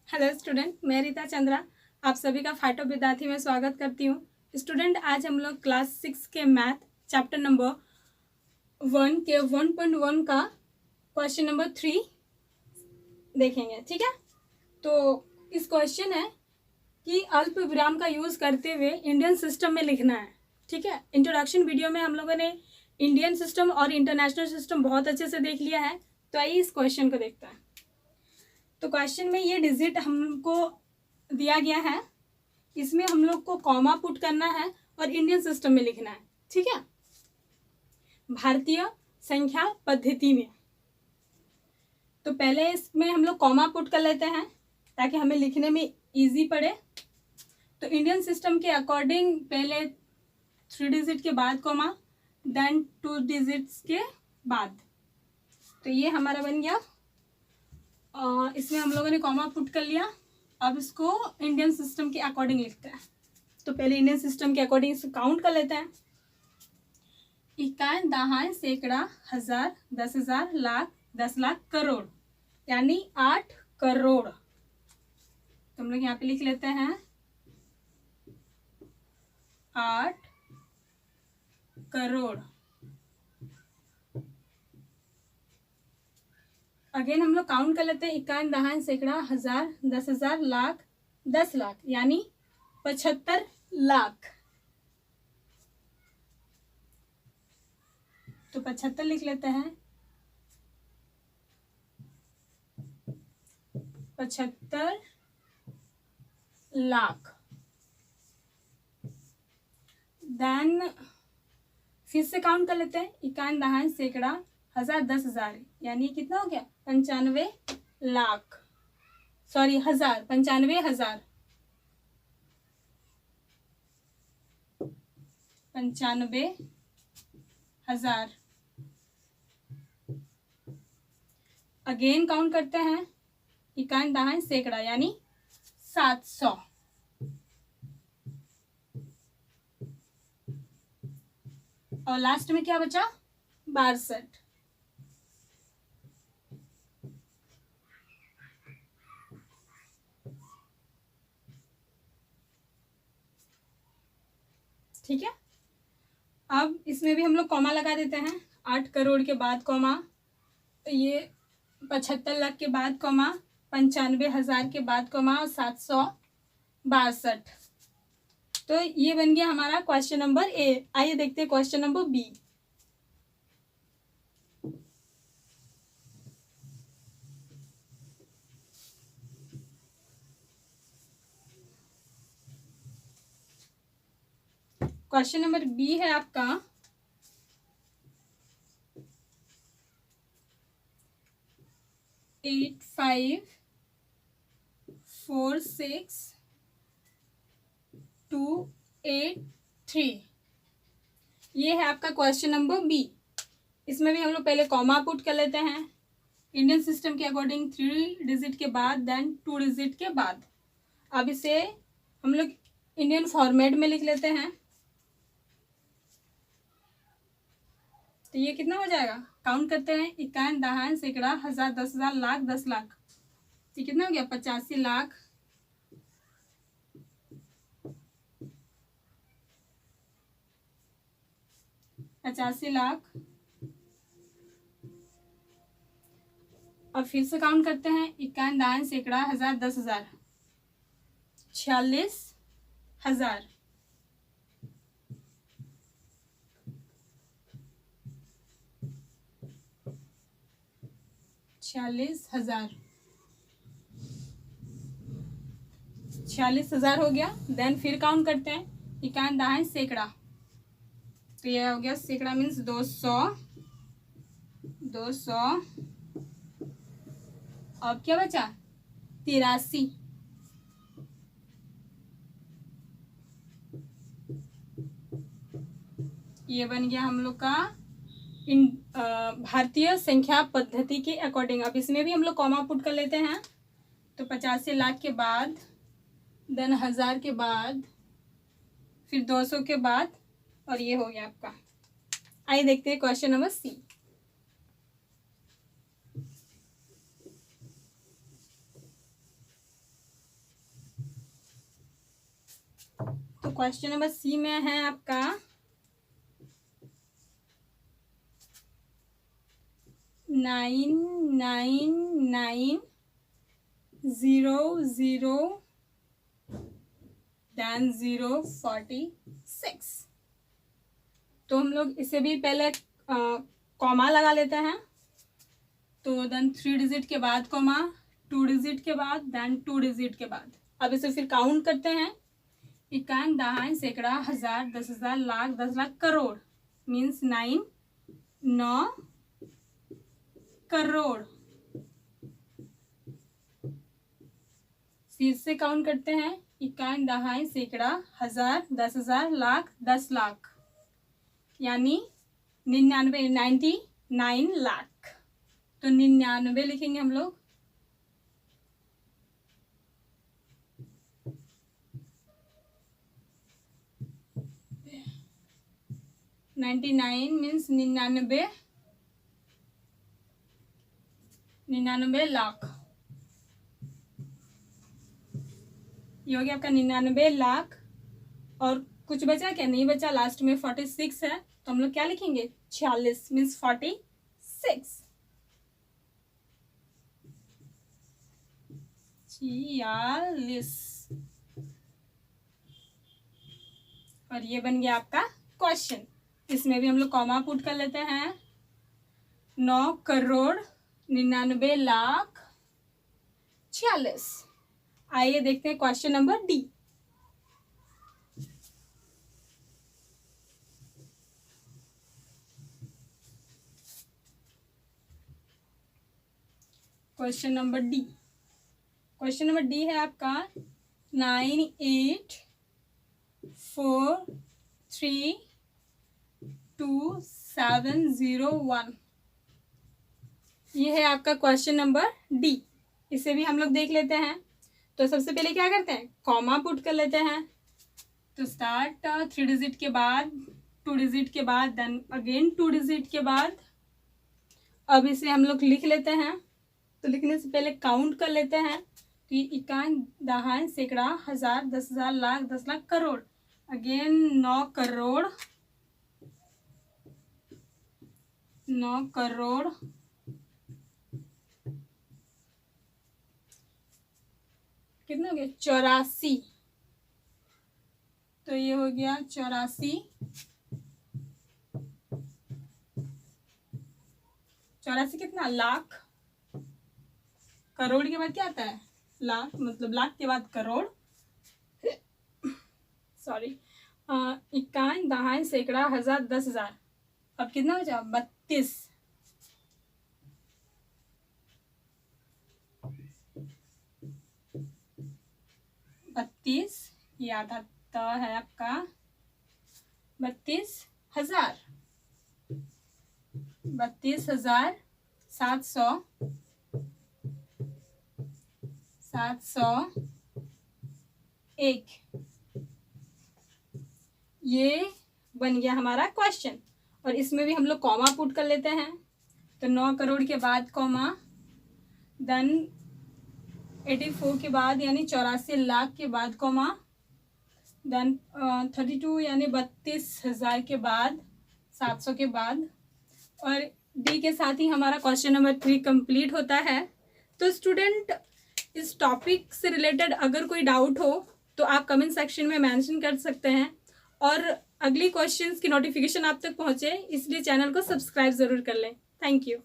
Hello student, मैं रीता चंद्रा आप सभी का फाइटो विद्यार्थी में स्वागत करती हूँ। स्टूडेंट, आज हम लोग क्लास 6 के मैथ चैप्टर नंबर 1 के 1.1 का क्वेश्चन नंबर 3 देखेंगे। ठीक है, तो इस क्वेश्चन है कि अल्प विराम का यूज़ करते हुए इंडियन सिस्टम में लिखना है। ठीक है, इंट्रोडक्शन वीडियो में हम लोगों ने इंडियन सिस्टम और इंटरनेशनल सिस्टम बहुत अच्छे से देख लिया है, तो आइए इस क्वेश्चन को देखते हैं। तो क्वेश्चन में ये डिजिट हमको दिया गया है, इसमें हम लोग को कॉमा पुट करना है और इंडियन सिस्टम में लिखना है। ठीक है, भारतीय संख्या पद्धति में। तो पहले इसमें हम लोग कॉमा पुट कर लेते हैं ताकि हमें लिखने में इजी पड़े। तो इंडियन सिस्टम के अकॉर्डिंग पहले 3 डिजिट के बाद कॉमा, देन 2 डिजिट्स के बाद। तो ये हमारा बन गया। इसमें हम लोगों ने कॉमा पुट कर लिया। अब इसको इंडियन सिस्टम के अकॉर्डिंग लिखते हैं। तो पहले इंडियन सिस्टम के अकॉर्डिंग इसको काउंट कर लेते हैं। इकाई, दहाई, सैकड़ा, हजार, 10,000, लाख, 10 लाख, करोड़, यानी 8 करोड़। तो हम लोग यहाँ पे लिख लेते हैं 8 करोड़। अगेन हम लोग काउंट कर लेते हैं। इकाई, दहाई, सैकड़ा, हजार, 10,000, लाख, 10 लाख, यानी 75 लाख। तो 75 लिख लेते हैं। 75 लाख। देन फिर से काउंट कर लेते हैं। इकाई, दहाई, सैकड़ा, हजार, 10,000, यानी कितना हो गया? 95 लाख। सॉरी, हजार, 95,000। 95,000। अगेन काउंट करते हैं। इकाई, दहाई, सैकड़ा, यानी 700। और लास्ट में क्या बचा? 62। ठीक है, अब इसमें भी हम लोग कॉमा लगा देते हैं। 8 करोड़ के बाद कॉमा, तो ये 75 लाख के बाद कॉमा, 95,000 के बाद कॉमा, 762। तो ये बन गया हमारा क्वेश्चन नंबर ए। आइए देखते हैं question number B. Question number B है आपका 8546,283। ये है आपका क्वेश्चन नंबर बी। इसमें भी हम लोग पहले कॉमा पुट कर लेते हैं इंडियन सिस्टम के अकॉर्डिंग, 3 डिजिट के बाद, देन 2 डिजिट के बाद। अब इसे हम लोग इंडियन फॉर्मेट में लिख लेते हैं। तो ये कितना हो जाएगा? काउंट करते हैं। इकाई, दहाई, सैकड़ा, हजार, 10,000, लाख, 10 लाख। ये कितना हो गया? 85 लाख। अब फिर से काउंट करते हैं। इकाई, दहाई, सैकड़ा, हजार, 10,000, 46,000। 46,000। 46,000 हो गया। देन फिर काउंट करते हैं। इकाई, दहाई, सैकड़ा, तो ये हो गया सैकड़ा मीन्स 200। 200। अब क्या बचा? 83। ये बन गया हम लोग का भारतीय संख्या पद्धति के अकॉर्डिंग। अब इसमें भी हम लोग कॉमा पुट कर लेते हैं। तो 85 लाख के बाद, देन 1000 के बाद, फिर 200 के बाद, और ये हो गया आपका। आइए देखते हैं question number C. Question number C में है आपका 9990046। तो हम लोग इसे भी पहले कॉमा लगा लेते हैं। तो देन 3 डिजिट के बाद कॉमा, 2 डिजिट के बाद, देन 2 डिजिट के बाद। अब इसे फिर काउंट करते हैं। इक्यावन, दहाई, सैकड़ा, हजार, 10,000, लाख, 10 लाख, करोड़ मीन्स 9 करोड़। फिर से काउंट करते हैं। इक्यावन, दहाई, सैकड़ा, हजार, 10,000, लाख, 10 लाख, यानी 99 लाख। तो 99 लिखेंगे हम लोग। Ninety nine means 99 lakh. ये हो गया आपका 99 लाख। और कुछ बचा क्या? नहीं बचा। लास्ट में 46 है, तो हम लोग क्या लिखेंगे? 46 मीन्स 46। 46। और ये बन गया आपका क्वेश्चन। इसमें भी हम लोग कॉमा पुट कर लेते हैं। 9 करोड़ 99 लाख 46। आइए देखते हैं question number D. Question number D. Question number D है आपका 98432701। ये है आपका क्वेश्चन नंबर डी। इसे भी हम लोग देख लेते हैं। तो सबसे पहले क्या करते हैं? कॉमा पुट कर लेते हैं। तो स्टार्ट 3 डिजिट के बाद, 2 डिजिट के बाद, देन अगेन 2 डिजिट के बाद। अब इसे हम लोग लिख लेते हैं। तो लिखने से पहले काउंट कर लेते हैं। तो ये इक्यावन, दहाई, सैकड़ा, हजार, 10,000, लाख, 10 लाख, करोड़। अगेन 9 करोड़ 9 करोड़ कितना हो गया? 84। तो ये हो गया 84। 84 कितना? लाख। करोड़ के बाद क्या आता है? लाख। मतलब लाख के बाद करोड़। सॉरी। इक्यावन, दहाई, सैकड़ा, हजार, 10,000। अब कितना बचा? 32। ये आधा त है आपका 32,000। 32,701। ये बन गया हमारा क्वेश्चन। और इसमें भी हम लोग कॉमा पुट कर लेते हैं। तो 9 करोड़ के बाद कॉमा, देन 84 के बाद यानी 84 लाख के बाद कॉमा, देन 32 यानी 32,000 के बाद, 700 के बाद। और डी के साथ ही हमारा क्वेश्चन नंबर 3 कंप्लीट होता है। तो स्टूडेंट, इस टॉपिक से रिलेटेड अगर कोई डाउट हो तो आप कमेंट सेक्शन में मेंशन कर सकते हैं। और अगली क्वेश्चंस की नोटिफिकेशन आप तक पहुंचे इसलिए चैनल को सब्सक्राइब ज़रूर कर लें। Thank you.